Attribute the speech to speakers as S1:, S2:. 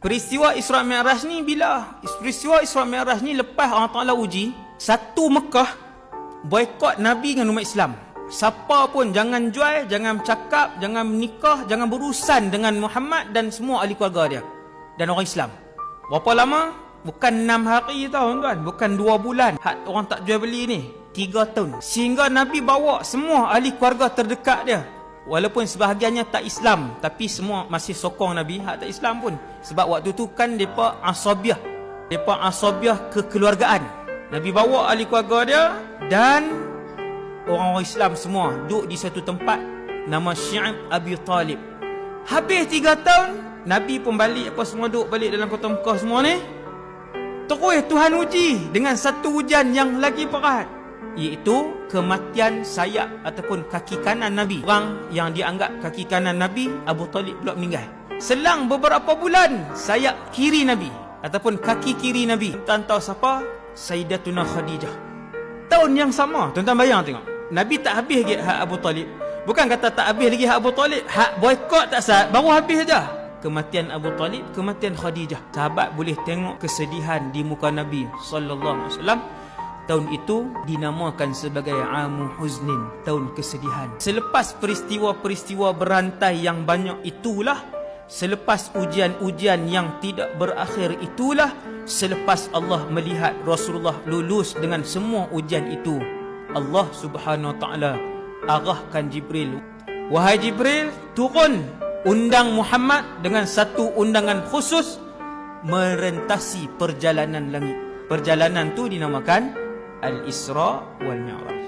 S1: Peristiwa Isra' Mi'raj ni bila? Peristiwa Isra' Mi'raj ni lepas Allah Ta'ala uji satu Mekah boikot Nabi dengan umat Islam. Siapa pun jangan jual, jangan cakap, jangan menikah, jangan berurusan dengan Muhammad dan semua ahli keluarga dia dan orang Islam. Berapa lama? Bukan 6 hari tau tuan, bukan 2 bulan. Hak orang tak jual beli ni 3 tahun. Sehingga Nabi bawa semua ahli keluarga terdekat dia. Walaupun sebahagiannya tak Islam, tapi semua masih sokong Nabi. Hak tak Islam pun. Sebab waktu tu kan mereka asabiah. Mereka asabiah kekeluargaan. Nabi bawa ahli keluarga dia dan orang-orang Islam semua duduk di satu tempat nama Syi'ab Abi Talib. Habis 3 tahun, Nabi pun balik, apa semua duduk balik dalam kota Mekah semua ni. Terus Tuhan uji dengan satu ujian yang lagi berat, iaitu kematian sayap ataupun kaki kanan Nabi. Orang yang dianggap kaki kanan Nabi, Abu Talib pula meninggal. Selang beberapa bulan, sayap kiri Nabi ataupun kaki kiri Nabi, tuan tahu siapa? Sayyidatuna Khadijah. Tahun yang sama, tuan-tuan bayang tengok. Nabi tak habis lagi hak Abu Talib. Bukan kata tak habis lagi hak Abu Talib, hak boikot tak sah, baru habis saja. Kematian Abu Talib, kematian Khadijah. Sahabat boleh tengok kesedihan di muka Nabi sallallahu alaihi wasallam. Tahun itu dinamakan sebagai Amu Huznin, tahun kesedihan. Selepas peristiwa-peristiwa berantai yang banyak itulah, selepas ujian-ujian yang tidak berakhir itulah, selepas Allah melihat Rasulullah lulus dengan semua ujian itu, Allah Subhanahu Wa Taala arahkan Jibril. Wahai Jibril, turun, undang Muhammad dengan satu undangan khusus merentasi perjalanan langit. Perjalanan tu dinamakan Al-Isra wal Mi'raj.